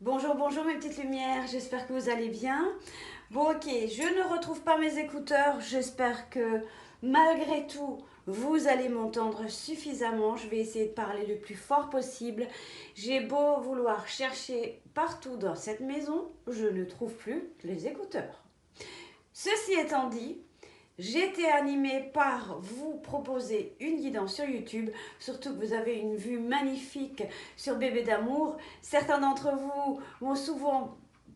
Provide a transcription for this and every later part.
Bonjour, bonjour mes petites lumières, j'espère que vous allez bien. Bon ok, je ne retrouve pas mes écouteurs, j'espère que malgré tout, vous allez m'entendre suffisamment. Je vais essayer de parler le plus fort possible. J'ai beau vouloir chercher partout dans cette maison, je ne trouve plus les écouteurs. Ceci étant dit, j'ai été animée par vous proposer une guidance sur YouTube, surtout que vous avez une vue magnifique sur Bébé d'amour. Certains d'entre vous m'ont souvent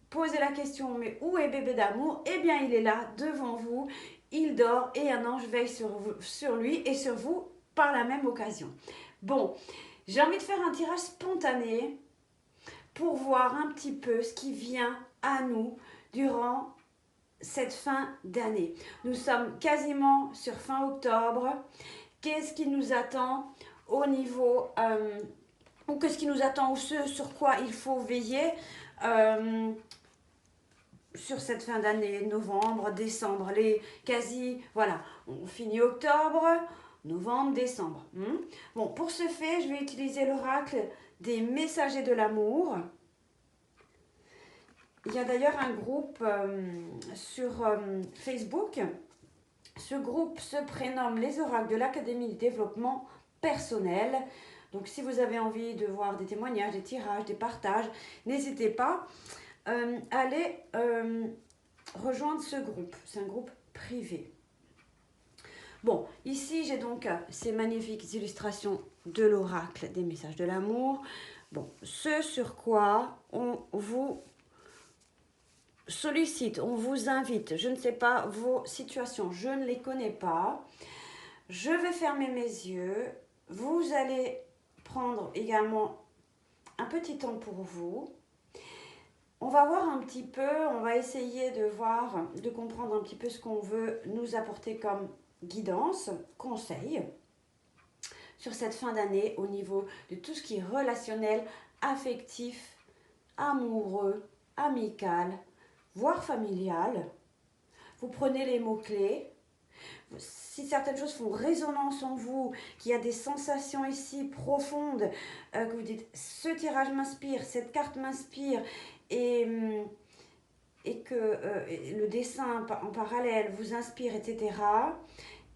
posé la question, mais où est Bébé d'amour? Eh bien, il est là, devant vous, il dort et un ange veille sur lui et sur vous par la même occasion. Bon, j'ai envie de faire un tirage spontané pour voir un petit peu ce qui vient à nous durant cette fin d'année. Nous sommes quasiment sur fin octobre. Qu'est-ce qui nous attend au niveau, ou qu'est-ce qui nous attend, ou ce sur quoi il faut veiller euh, sur cette fin d'année, novembre, décembre, les quasi, voilà, on finit octobre, novembre, décembre. Bon, pour ce fait, je vais utiliser l'oracle des messagers de l'amour. Il y a d'ailleurs un groupe sur Facebook. Ce groupe se prénomme les oracles de l'Académie du développement personnel. Donc si vous avez envie de voir des témoignages, des tirages, des partages, n'hésitez pas à aller rejoindre ce groupe. C'est un groupe privé. Bon, ici j'ai donc ces magnifiques illustrations de l'oracle des messages de l'amour. Bon, ce sur quoi on vous sollicite, on vous invite. Je ne sais pas vos situations, je ne les connais pas. Je vais fermer mes yeux. Vous allez prendre également un petit temps pour vous. On va voir un petit peu, on va essayer de voir, de comprendre un petit peu ce qu'on veut nous apporter comme guidance, conseil sur cette fin d'année au niveau de tout ce qui est relationnel, affectif, amoureux, amical, voire familial. Vous prenez les mots-clés. Si certaines choses font résonance en vous, qu'il y a des sensations ici profondes, que vous dites ce tirage m'inspire, cette carte m'inspire, et, et que le dessin en parallèle vous inspire, etc.,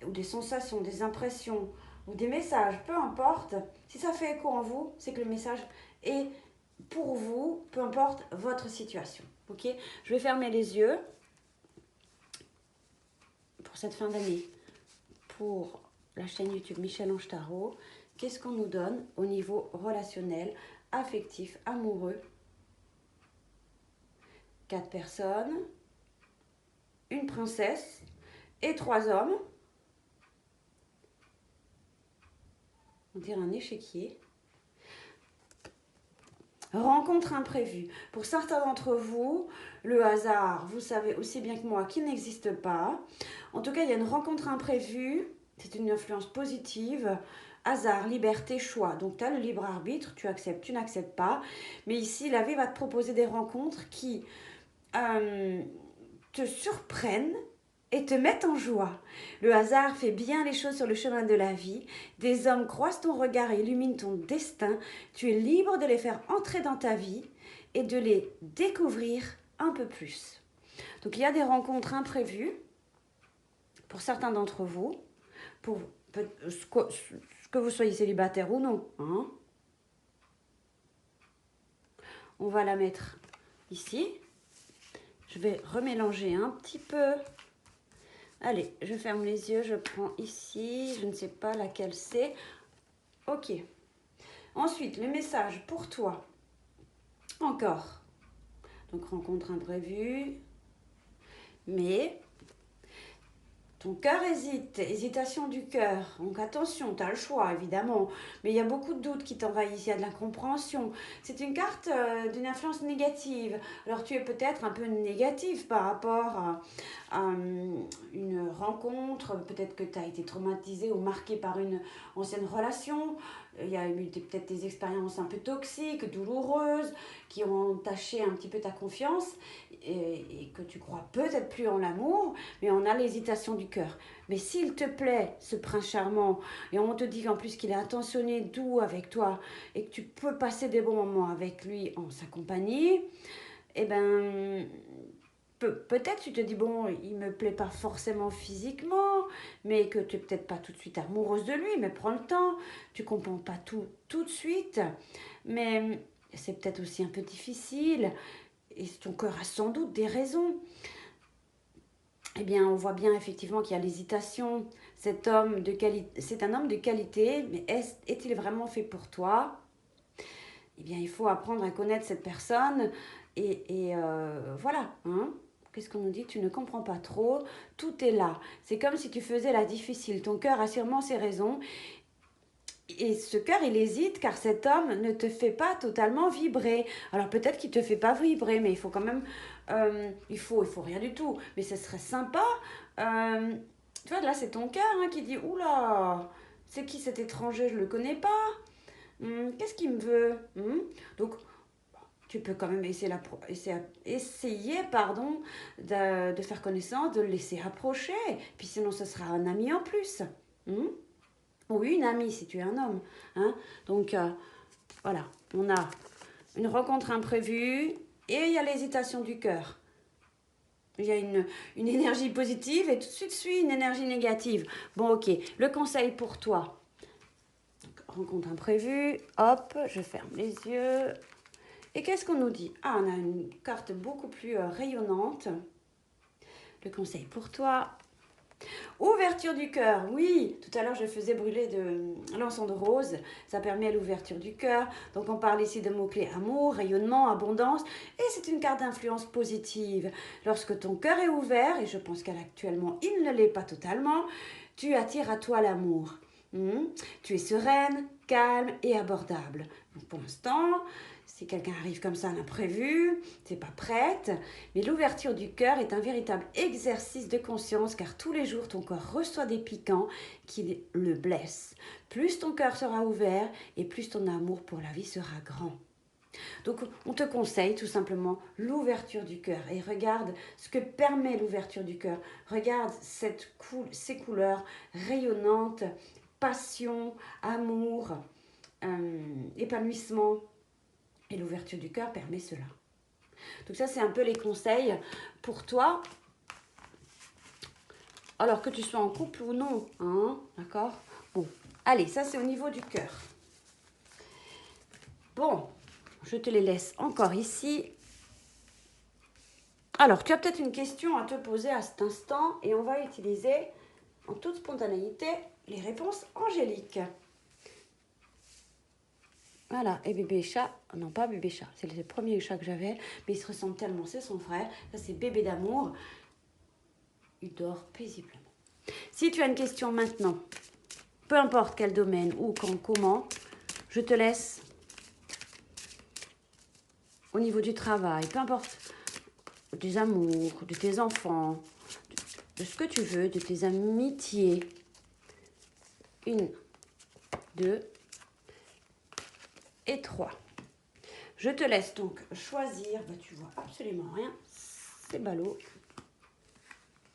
ou des sensations, des impressions, ou des messages, peu importe, si ça fait écho en vous, c'est que le message est pour vous, peu importe votre situation. Ok? Je vais fermer les yeux pour cette fin d'année. Pour la chaîne YouTube Michel Ange Tarot, qu'est-ce qu'on nous donne au niveau relationnel, affectif, amoureux? 4 personnes, une princesse et 3 hommes. On dirait un échiquier. Rencontre imprévue. Pour certains d'entre vous, le hasard, vous savez aussi bien que moi, qu'il n'existe pas. En tout cas, il y a une rencontre imprévue. C'est une influence positive. Hasard, liberté, choix. Donc, tu as le libre arbitre, tu acceptes, tu n'acceptes pas. Mais ici, la vie va te proposer des rencontres qui te surprennent et te mettent en joie. Le hasard fait bien les choses sur le chemin de la vie. Des hommes croisent ton regard et illuminent ton destin. Tu es libre de les faire entrer dans ta vie et de les découvrir un peu plus. Donc il y a des rencontres imprévues pour certains d'entre vous, pour que vous soyez célibataire ou non. Hein. On va la mettre ici. Je vais remélanger un petit peu. Allez, je ferme les yeux, je prends ici, je ne sais pas laquelle c'est. Ok. Ensuite, le message pour toi. Encore. Donc, rencontre imprévue. Mais ton cœur hésite, hésitation du cœur. Donc attention, tu as le choix évidemment, mais il y a beaucoup de doutes qui t'envahissent, il y a de l'incompréhension. C'est une carte d'une influence négative. Alors tu es peut-être un peu négatif par rapport à une rencontre, peut-être que tu as été traumatisé ou marqué par une ancienne relation. il y a eu peut-être des expériences un peu toxiques, douloureuses, qui ont entaché un petit peu ta confiance et que tu crois peut-être plus en l'amour, mais on a l'hésitation du cœur. Mais s'il te plaît, ce prince charmant, et on te dit en plus qu'il est attentionné, doux avec toi, et que tu peux passer des bons moments avec lui en sa compagnie, eh ben, peut-être tu te dis, bon, il me plaît pas forcément physiquement, mais que tu n'es peut-être pas tout de suite amoureuse de lui, mais prends le temps, tu comprends pas tout de suite, mais c'est peut-être aussi un peu difficile, et ton cœur a sans doute des raisons. Eh bien, on voit bien effectivement qu'il y a l'hésitation. Cet homme de qualité, c'est un homme de qualité, mais est-il vraiment fait pour toi? Eh bien, il faut apprendre à connaître cette personne et voilà. Hein. Qu'est-ce qu'on nous dit? Tu ne comprends pas trop. Tout est là. C'est comme si tu faisais la difficile. Ton cœur a sûrement ses raisons. Et ce cœur, il hésite car cet homme ne te fait pas totalement vibrer. Alors peut-être qu'il ne te fait pas vibrer, mais il faut quand même... il faut rien du tout. Mais ce serait sympa. euh, Tu vois, là, c'est ton cœur hein, qui dit, oula, c'est qui cet étranger? Je ne le connais pas. Qu'est-ce qu'il me veut? Donc, tu peux quand même essayer pardon, de faire connaissance, de le laisser approcher. Puis sinon, ce sera un ami en plus. Hum? Ou une amie si tu es un homme. Hein? Donc, voilà, on a une rencontre imprévue et il y a l'hésitation du cœur. Il y a une énergie positive et tout de suite suit une énergie négative. Bon, ok, le conseil pour toi. Rencontre imprévue, hop, je ferme les yeux. Et qu'est-ce qu'on nous dit? Ah, on a une carte beaucoup plus rayonnante. Le conseil pour toi. Ouverture du cœur, oui. Tout à l'heure, je faisais brûler de l'encens de rose. Ça permet l'ouverture du cœur. Donc, on parle ici de mots-clés amour, rayonnement, abondance. Et c'est une carte d'influence positive. Lorsque ton cœur est ouvert, et je pense qu'actuellement, il ne l'est pas totalement, tu attires à toi l'amour. Tu es sereine, calme et abordable. Donc, pour l'instant, si quelqu'un arrive comme ça à l'imprévu, tu n'es pas prête. Mais l'ouverture du cœur est un véritable exercice de conscience car tous les jours, ton corps reçoit des piquants qui le blessent. Plus ton cœur sera ouvert et plus ton amour pour la vie sera grand. Donc, on te conseille tout simplement l'ouverture du cœur. Et regarde ce que permet l'ouverture du cœur. Regarde ces couleurs rayonnantes, passion, amour, épanouissement. Et l'ouverture du cœur permet cela. Donc ça, c'est un peu les conseils pour toi. Alors que tu sois en couple ou non. Hein, d'accord? Bon, allez, ça c'est au niveau du cœur. Bon, je te les laisse encore ici. Alors, tu as peut-être une question à te poser à cet instant et on va utiliser en toute spontanéité les réponses angéliques. Voilà, et bébé chat, non pas bébé chat, c'est le premier chat que j'avais, mais il se ressemble tellement, c'est son frère. Ça c'est bébé d'amour, il dort paisiblement. Si tu as une question maintenant, peu importe quel domaine ou quand, comment, je te laisse au niveau du travail, peu importe des amours, de tes enfants, de ce que tu veux, de tes amitiés. 1, 2 et 3. Je te laisse donc choisir. Bah, tu vois absolument rien. C'est ballot.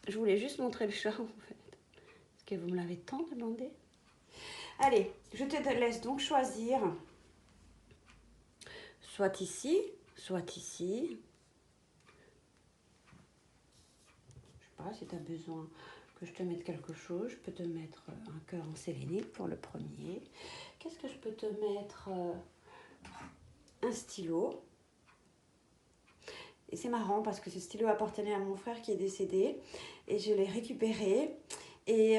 Je voulais juste montrer le chat en fait. Parce que vous me l'avez tant demandé. Allez, je te laisse donc choisir. Soit ici, soit ici. Je sais pas si tu as besoin que je te mette quelque chose. Je peux te mettre un cœur en sélénite pour le premier. Qu'est-ce que je peux te mettre? Un stylo. Et c'est marrant parce que ce stylo appartenait à mon frère qui est décédé. Et je l'ai récupéré. Et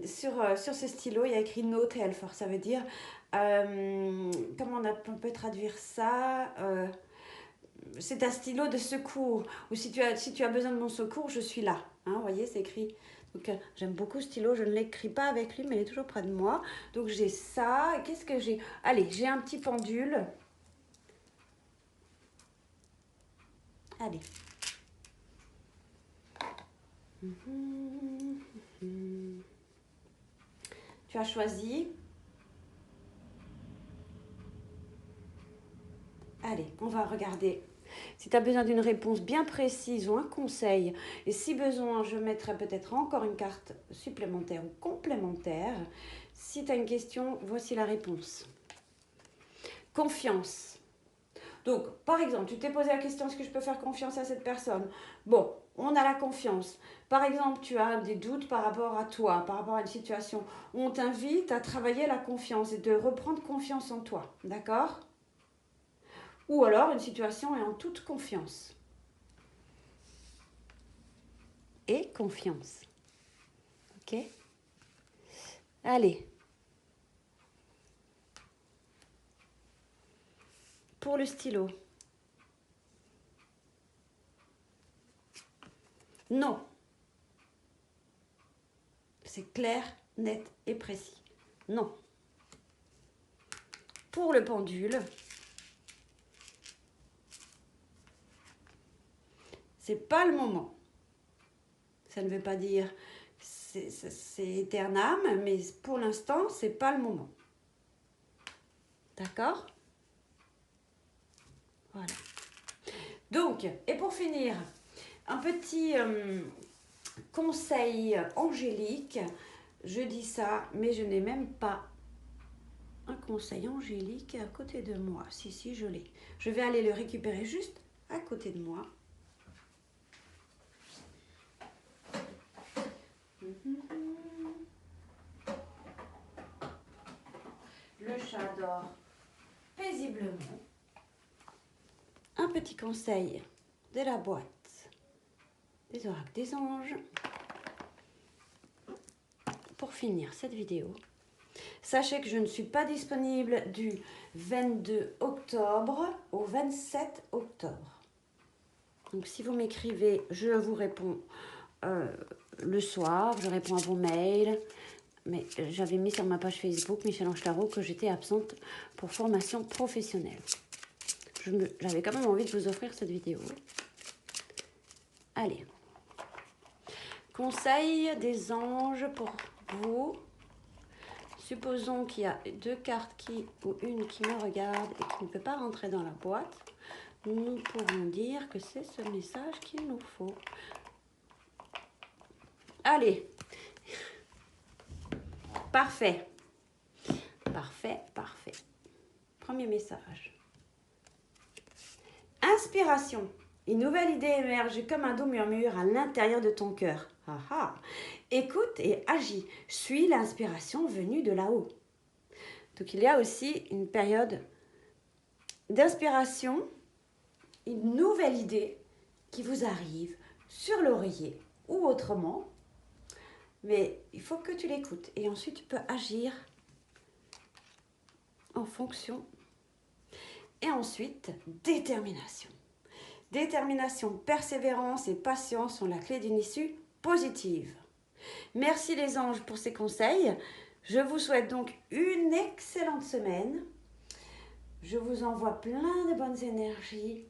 sur ce stylo, il y a écrit No Helfer. Ça veut dire, comment on peut traduire ça? C'est un stylo de secours. Ou si tu as besoin de mon secours, je suis là. Hein, vous voyez, c'est écrit. Donc j'aime beaucoup ce stylo. Je ne l'écris pas avec lui, mais il est toujours près de moi. Donc j'ai ça. Qu'est-ce que j'ai? Allez, j'ai un petit pendule. Allez. Tu as choisi. Allez, on va regarder. Si tu as besoin d'une réponse bien précise ou un conseil, et si besoin, je mettrai peut-être encore une carte supplémentaire ou complémentaire. Si tu as une question, voici la réponse. Confiance. Donc, par exemple, tu t'es posé la question, est-ce que je peux faire confiance à cette personne? Bon, on a la confiance. Par exemple, tu as des doutes par rapport à toi, par rapport à une situation. On t'invite à travailler la confiance et de reprendre confiance en toi. D'accord? Ou alors, une situation est en toute confiance. Et confiance. Ok? Allez. Pour le stylo. Non. C'est clair, net et précis. Non. Pour le pendule, c'est pas le moment. Ça ne veut pas dire c'est éternam, mais pour l'instant, c'est pas le moment. D'accord? Voilà. Donc, et pour finir, un petit conseil angélique. Je dis ça, mais je n'ai même pas un conseil angélique à côté de moi. Si, je l'ai. Je vais aller le récupérer juste à côté de moi. Le chat dort paisiblement. Un petit conseil de la boîte des oracles des anges. Pour finir cette vidéo, sachez que je ne suis pas disponible du 22 octobre au 27 octobre. Donc si vous m'écrivez, je vous réponds le soir, je réponds à vos mails. Mais j'avais mis sur ma page Facebook, Michel-Ange Tarot, que j'étais absente pour formation professionnelle. J'avais quand même envie de vous offrir cette vidéo. Allez. Conseil des anges pour vous. Supposons qu'il y a deux cartes ou une qui me regarde et qui ne peut pas rentrer dans la boîte. Nous pourrons dire que c'est ce message qu'il nous faut. Allez. Parfait. Parfait, parfait. Premier message. Inspiration. Une nouvelle idée émerge comme un doux murmure à l'intérieur de ton cœur. Ah ah. Écoute et agis. Suis l'inspiration venue de là-haut. Donc il y a aussi une période d'inspiration, une nouvelle idée qui vous arrive sur l'oreiller ou autrement. Mais il faut que tu l'écoutes et ensuite tu peux agir en fonction. Et ensuite, détermination. Détermination, persévérance et patience sont la clé d'une issue positive. Merci les anges pour ces conseils. Je vous souhaite donc une excellente semaine. Je vous envoie plein de bonnes énergies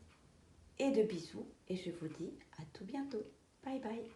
et de bisous. Et je vous dis à tout bientôt. Bye bye.